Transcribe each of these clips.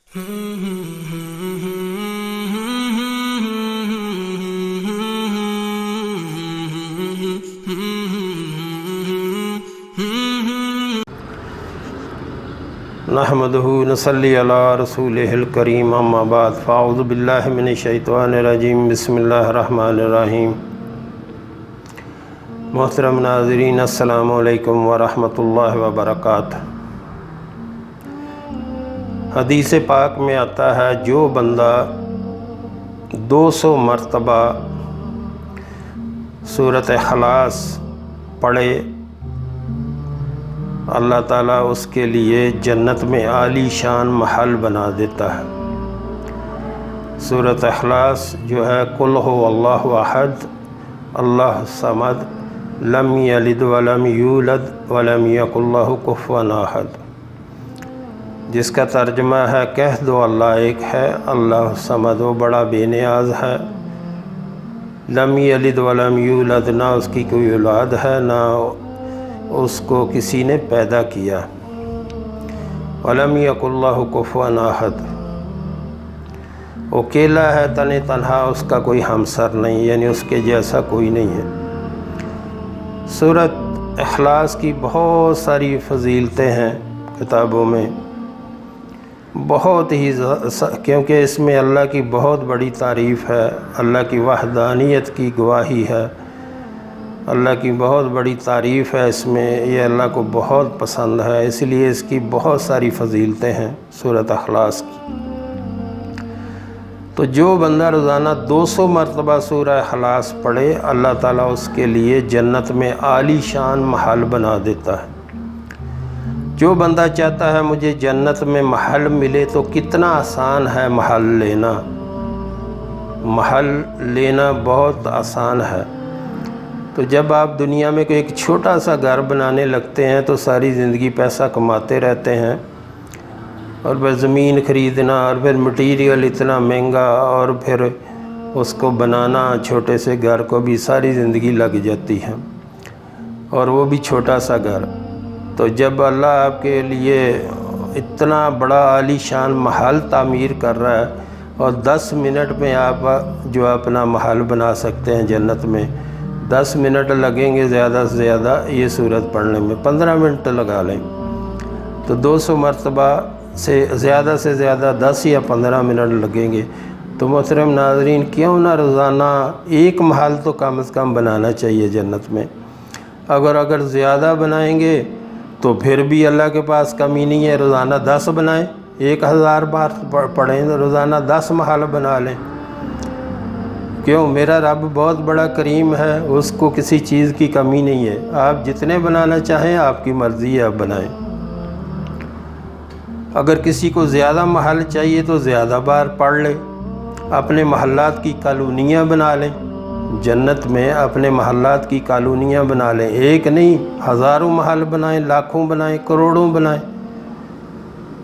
نحمدہ نصلی علی رسولہ الکریم اما بعد فاعوذ باللہ من الشیطان الرجیم بسم اللہ الرحمن الرحیم۔ محترم ناظرین السلام علیکم ورحمۃ اللہ وبرکاتہ۔ حدیث پاک میں آتا ہے جو بندہ 200 مرتبہ سورۃ اخلاص پڑھے اللہ تعالیٰ اس کے لیے جنت میں عالی شان محل بنا دیتا ہے۔ سورۃ اخلاص جو ہے قل هو اللہ احد اللہ صمد لم یلد ولم یولد ولم یکن لہ کفوا احد، جس کا ترجمہ ہے کہہ دو اللہ ایک ہے، اللہ صمد و بڑا بے نیاز ہے، لم یلد ولم یولد نہ اس کی کوئی اولاد ہے نہ اس کو کسی نے پیدا کیا، ولم یکن لہ کفوا احد، وہ اکیلا ہے تنہا، اس کا کوئی ہمسر نہیں، یعنی اس کے جیسا کوئی نہیں ہے۔ سورۃ اخلاص کی بہت ساری فضیلتیں ہیں کتابوں میں، بہت ہی کیونکہ اس میں اللہ کی بہت بڑی تعریف ہے، اللہ کی وحدانیت کی گواہی ہے، اللہ کی بہت بڑی تعریف ہے اس میں، یہ اللہ کو بہت پسند ہے، اس لیے اس کی بہت ساری فضیلتیں ہیں سورۃ اخلاص کی۔ تو جو بندہ روزانہ 200 مرتبہ سورہ اخلاص پڑھے اللہ تعالیٰ اس کے لیے جنت میں عالی شان محل بنا دیتا ہے۔ جو بندہ چاہتا ہے مجھے جنت میں محل ملے تو کتنا آسان ہے محل لینا بہت آسان ہے۔ تو جب آپ دنیا میں کوئی ایک چھوٹا سا گھر بنانے لگتے ہیں تو ساری زندگی پیسہ کماتے رہتے ہیں، اور پھر زمین خریدنا اور پھر مٹیریل اتنا مہنگا اور پھر اس کو بنانا چھوٹے سے گھر کو بھی ساری زندگی لگ جاتی ہے، اور وہ بھی چھوٹا سا گھر۔ تو جب اللہ آپ کے لیے اتنا بڑا عالی شان محل تعمیر کر رہا ہے اور 10 منٹ میں آپ جو اپنا محل بنا سکتے ہیں جنت میں، 10 منٹ لگیں گے زیادہ سے زیادہ یہ سورت پڑھنے میں، 15 منٹ لگا لیں تو 200 مرتبہ سے زیادہ 10 یا 15 منٹ لگیں گے۔ تو محترم ناظرین کیوں نہ روزانہ ایک محل تو کم از کم بنانا چاہیے جنت میں۔ اگر زیادہ بنائیں گے تو پھر بھی اللہ کے پاس کمی نہیں ہے، روزانہ 10 بنائیں، 1000 بار پڑھیں تو روزانہ 10 محل بنا لیں۔ کیوں؟ میرا رب بہت بڑا کریم ہے، اس کو کسی چیز کی کمی نہیں ہے، آپ جتنے بنانا چاہیں آپ کی مرضی ہے، آپ بنائیں۔ اگر کسی کو زیادہ محل چاہیے تو زیادہ بار پڑھ لے، اپنے محلات کی کالونیاں بنا لیں، جنت میں اپنے محلات کی کالونیاں بنا لیں، ایک نہیں ہزاروں محل بنائیں، لاکھوں بنائیں، کروڑوں بنائیں،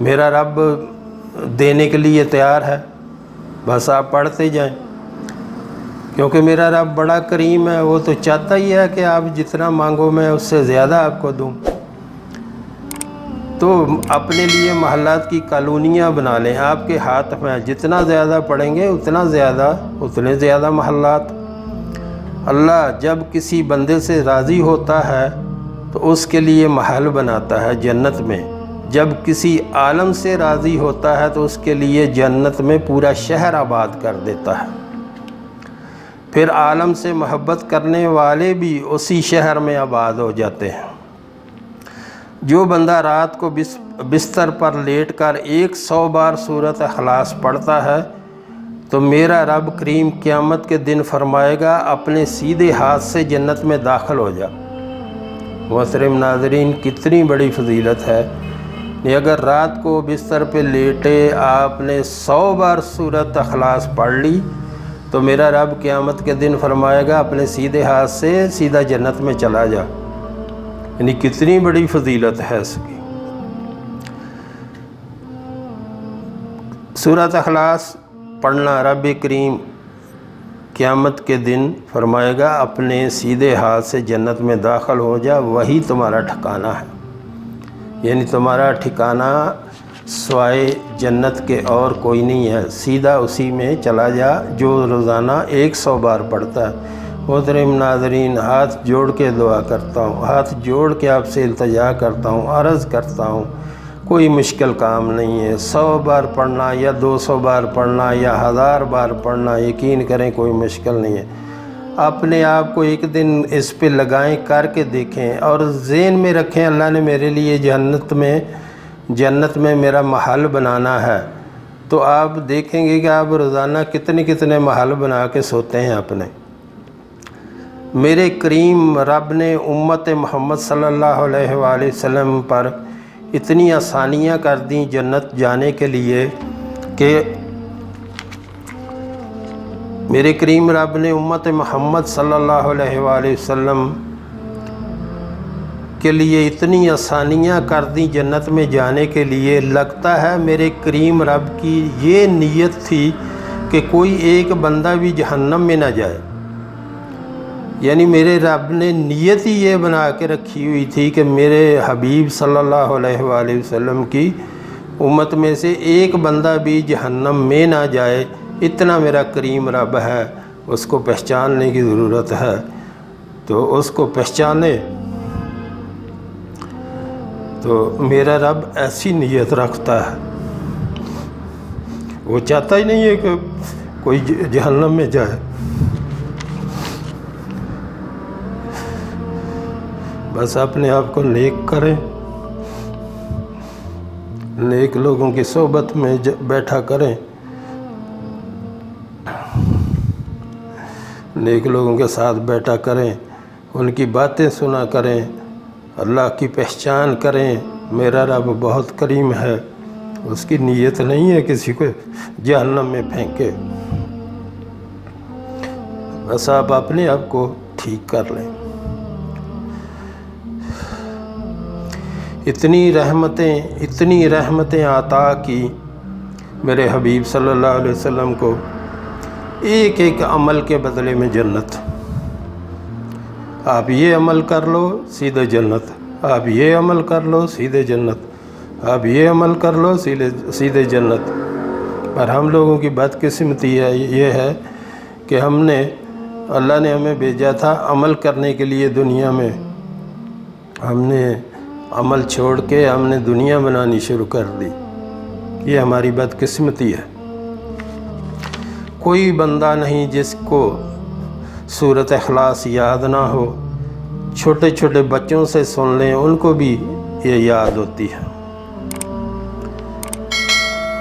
میرا رب دینے کے لیے تیار ہے، بس آپ پڑھتے جائیں، کیونکہ میرا رب بڑا کریم ہے، وہ تو چاہتا ہی ہے کہ آپ جتنا مانگو میں اس سے زیادہ آپ کو دوں۔ تو اپنے لیے محلات کی کالونیاں بنا لیں، آپ کے ہاتھ میں جتنا زیادہ پڑھیں گے اتنے زیادہ محلات۔ اللہ جب کسی بندے سے راضی ہوتا ہے تو اس کے لیے محل بناتا ہے جنت میں، جب کسی عالم سے راضی ہوتا ہے تو اس کے لیے جنت میں پورا شہر آباد کر دیتا ہے، پھر عالم سے محبت کرنے والے بھی اسی شہر میں آباد ہو جاتے ہیں۔ جو بندہ رات کو بستر پر لیٹ کر 100 بار سورۃ اخلاص پڑھتا ہے تو میرا رب کریم قیامت کے دن فرمائے گا اپنے سیدھے ہاتھ سے جنت میں داخل ہو جا۔ محترم ناظرین کتنی بڑی فضیلت ہے، اگر رات کو بستر پہ لیٹے آپ نے 100 بار سورۃ اخلاص پڑھ لی تو میرا رب قیامت کے دن فرمائے گا اپنے سیدھے ہاتھ سے سیدھا جنت میں چلا جا، یعنی کتنی بڑی فضیلت ہے اس کی۔ سورۃ اخلاص پڑھنا رب کریم قیامت کے دن فرمائے گا اپنے سیدھے ہاتھ سے جنت میں داخل ہو جا، وہی تمہارا ٹھکانہ ہے، یعنی تمہارا ٹھکانہ سوائے جنت کے اور کوئی نہیں ہے، سیدھا اسی میں چلا جا جو روزانہ 100 بار پڑھتا ہے۔ محترم ناظرین، ہاتھ جوڑ کے دعا کرتا ہوں، ہاتھ جوڑ کے آپ سے التجا کرتا ہوں، عرض کرتا ہوں، کوئی مشکل کام نہیں ہے۔ 100 بار پڑھنا یا 200 بار پڑھنا یا 1000 بار پڑھنا، یقین کریں کوئی مشکل نہیں ہے۔ اپنے آپ کو ایک دن اس پہ لگائیں، کر کے دیکھیں اور ذہن میں رکھیں اللہ نے میرے لیے جنت میں میرا محل بنانا ہے، تو آپ دیکھیں گے کہ آپ روزانہ کتنے محل بنا کے سوتے ہیں اپنے۔ میرے کریم رب نے امت محمد صلی اللہ علیہ وآلہ وسلم پر اتنی آسانیاں کر دیں جنت جانے کے لیے کہ میرے کریم رب نے امت محمد صلی اللہ علیہ وآلہ وسلم کے لیے اتنی آسانیاں کر دیں جنت میں جانے کے لیے۔ لگتا ہے میرے کریم رب کی یہ نیت تھی کہ کوئی ایک بندہ بھی جہنم میں نہ جائے، یعنی میرے رب نے نیت ہی یہ بنا کے رکھی ہوئی تھی کہ میرے حبیب صلی اللہ علیہ وآلہ وسلم کی امت میں سے ایک بندہ بھی جہنم میں نہ جائے۔ اتنا میرا کریم رب ہے، اس کو پہچاننے کی ضرورت ہے، تو اس کو پہچانے۔ تو میرا رب ایسی نیت رکھتا ہے، وہ چاہتا ہی نہیں ہے کہ کوئی جہنم میں جائے۔ بس اپنے آپ کو نیک کریں، نیک لوگوں کی صحبت میں بیٹھا کریں، نیک لوگوں کے ساتھ بیٹھا کریں، ان کی باتیں سنا کریں، اللہ کی پہچان کریں۔ میرا رب بہت کریم ہے، اس کی نیت نہیں ہے کسی کو جہنم میں پھینکے۔ بس آپ اپنے آپ کو ٹھیک کر لیں۔ اتنی رحمتیں عطا کی میرے حبیب صلی اللہ علیہ وسلم کو، ایک ایک عمل کے بدلے میں جنت۔ آپ یہ عمل کر لو سیدھے جنت، آپ یہ عمل کر لو سیدھے جنت، آپ یہ عمل کر لو سیدھے جنت۔ پر ہم لوگوں کی بدقسمتی یہ ہے کہ اللہ نے ہمیں بھیجا تھا عمل کرنے کے لیے دنیا میں، ہم نے عمل چھوڑ کے ہم نے دنیا بنانی شروع کر دی۔ یہ ہماری بدقسمتی ہے۔ کوئی بندہ نہیں جس کو سورۃ اخلاص یاد نہ ہو، چھوٹے چھوٹے بچوں سے سن لیں، ان کو بھی یہ یاد ہوتی ہے۔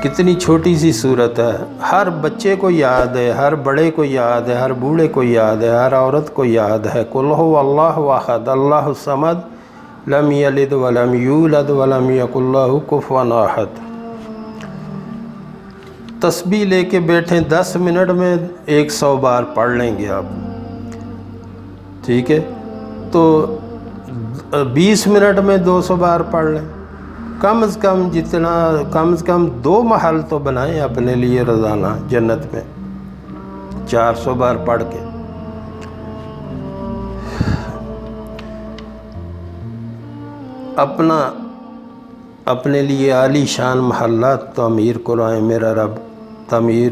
کتنی چھوٹی سی سورت ہے، ہر بچے کو یاد ہے، ہر بڑے کو یاد ہے، ہر بوڑھے کو یاد ہے، ہر عورت کو یاد ہے۔ قُلْ هُوَ اللَّهُ أَحَدٌ اللَّهُ الصَّمَدُ لَمْ يَلِدْ وَلَمْ يُولَدْ وَلَمْ يَكُنْ لَهُ كُفُوًا أَحَدٌ۔ تسبیح لے کے بیٹھیں، 10 منٹ میں 100 بار پڑھ لیں گے آپ، ٹھیک ہے؟ تو 20 منٹ میں 200 بار پڑھ لیں، کم از کم 2 محل تو بنائیں اپنے لیے روزانہ جنت میں، 400 بار پڑھ کے۔ اپنے لیے عالی شان محلات تعمیر کرائیں۔ میرا رب تعمیر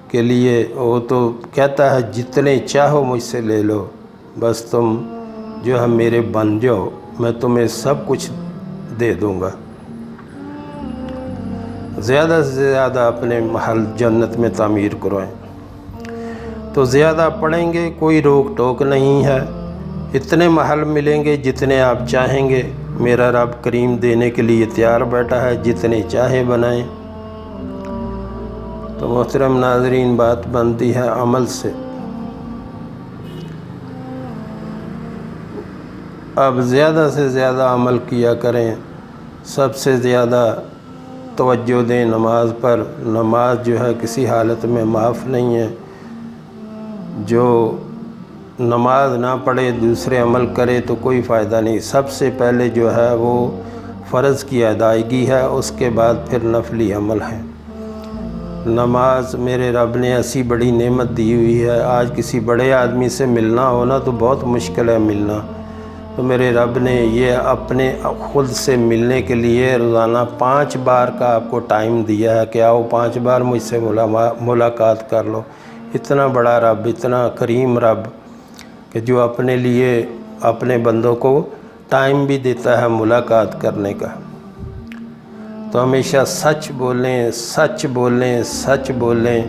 کے لیے وہ تو کہتا ہے جتنے چاہو مجھ سے لے لو، بس تم جو ہے میرے بن جاؤ، میں تمہیں سب کچھ دے دوں گا۔ زیادہ سے زیادہ اپنے محل جنت میں تعمیر کرائیں، تو زیادہ پڑھیں گے، کوئی روک ٹوک نہیں ہے، اتنے محل ملیں گے جتنے آپ چاہیں گے۔ میرا رب کریم دینے کے لیے تیار بیٹھا ہے، جتنے چاہے بنائیں۔ تو محترم ناظرین، بات بنتی ہے عمل سے۔ اب زیادہ سے زیادہ عمل کیا کریں، سب سے زیادہ توجہ دیں نماز پر۔ نماز جو ہے کسی حالت میں معاف نہیں ہے۔ جو نماز نہ پڑھے دوسرے عمل کرے تو کوئی فائدہ نہیں۔ سب سے پہلے جو ہے وہ فرض کی ادائیگی ہے، اس کے بعد پھر نفلی عمل ہے۔ نماز میرے رب نے ایسی بڑی نعمت دی ہوئی ہے، آج کسی بڑے آدمی سے ملنا ہونا تو بہت مشکل ہے ملنا، تو میرے رب نے یہ اپنے خود سے ملنے کے لیے روزانہ 5 بار کا آپ کو ٹائم دیا ہے کہ آؤ 5 بار مجھ سے ملاقات کر لو۔ اتنا بڑا رب، اتنا کریم رب کہ جو اپنے لیے اپنے بندوں کو ٹائم بھی دیتا ہے ملاقات کرنے کا۔ تو ہمیشہ سچ بولیں، سچ بولیں، سچ بولیں۔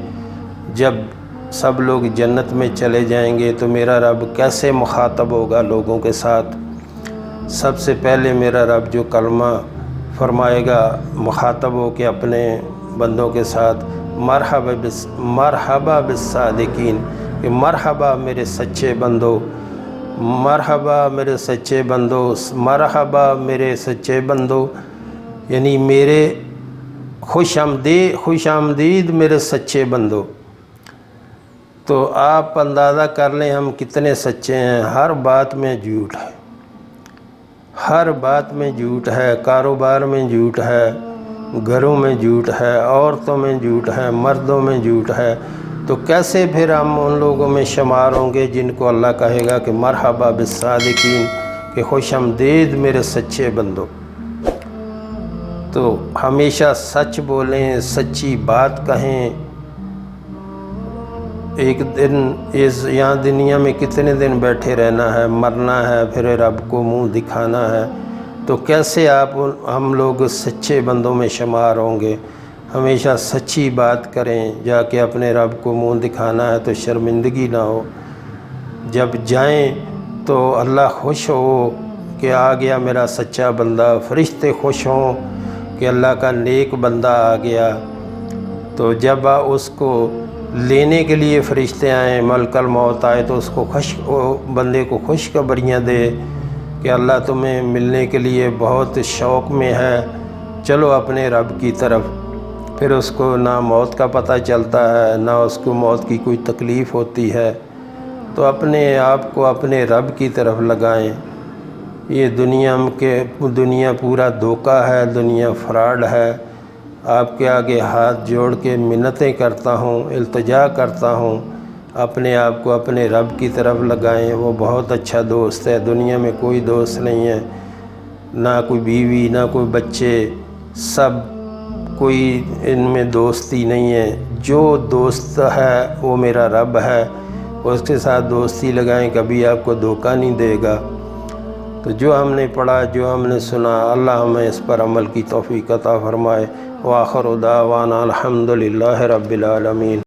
جب سب لوگ جنت میں چلے جائیں گے تو میرا رب کیسے مخاطب ہوگا لوگوں کے ساتھ؟ سب سے پہلے میرا رب جو کلمہ فرمائے گا مخاطب ہو کے اپنے بندوں کے ساتھ، مرحبا بالصادقین، کہ مرحبا میرے سچے بندو، مرحبا میرے سچے بندو، مرحبا میرے سچے بندو، یعنی میرے خوش آمدید میرے سچے بندو۔ تو آپ اندازہ کر لیں ہم کتنے سچے ہیں۔ ہر بات میں جھوٹ ہے، ہر بات میں جھوٹ ہے، کاروبار میں جھوٹ ہے، گھروں میں جھوٹ ہے، عورتوں میں جھوٹ ہے، مردوں میں جھوٹ ہے۔ تو کیسے پھر ہم ان لوگوں میں شمار ہوں گے جن کو اللہ کہے گا کہ مرحبا بالصادقین، کہ خوش آمدید میرے سچے بندو۔ تو ہمیشہ سچ بولیں، سچی بات کہیں۔ ایک دن یہاں دنیا میں کتنے دن بیٹھے رہنا ہے، مرنا ہے، پھر رب کو منہ دکھانا ہے۔ تو کیسے ہم لوگ سچے بندوں میں شمار ہوں گے؟ ہمیشہ سچی بات کریں، جا کے اپنے رب کو منہ دکھانا ہے تو شرمندگی نہ ہو۔ جب جائیں تو اللہ خوش ہو کہ آ گیا میرا سچا بندہ، فرشتے خوش ہوں کہ اللہ کا نیک بندہ آ گیا۔ تو جب اس کو لینے کے لیے فرشتے آئیں، ملک الموت آئے، تو اس کو بندے کو خوشخبریاں دے کہ اللہ تمہیں ملنے کے لیے بہت شوق میں ہے، چلو اپنے رب کی طرف۔ پھر اس کو نہ موت کا پتہ چلتا ہے، نہ اس کو موت کی کوئی تکلیف ہوتی ہے۔ تو اپنے آپ کو اپنے رب کی طرف لگائیں۔ یہ دنیا پورا دھوکہ ہے، دنیا فراڈ ہے۔ آپ کے آگے ہاتھ جوڑ کے منتیں کرتا ہوں، التجا کرتا ہوں، اپنے آپ کو اپنے رب کی طرف لگائیں۔ وہ بہت اچھا دوست ہے، دنیا میں کوئی دوست نہیں ہے، نہ کوئی بیوی، نہ کوئی بچے، سب کوئی ان میں دوستی نہیں ہے۔ جو دوست ہے وہ میرا رب ہے، اس کے ساتھ دوستی لگائیں، کبھی آپ کو دھوکہ نہیں دے گا۔ تو جو ہم نے پڑھا، جو ہم نے سنا، اللہ ہمیں اس پر عمل کی توفیق عطا فرمائے۔ وآخر دعوانا الحمد للہ رب العالمین۔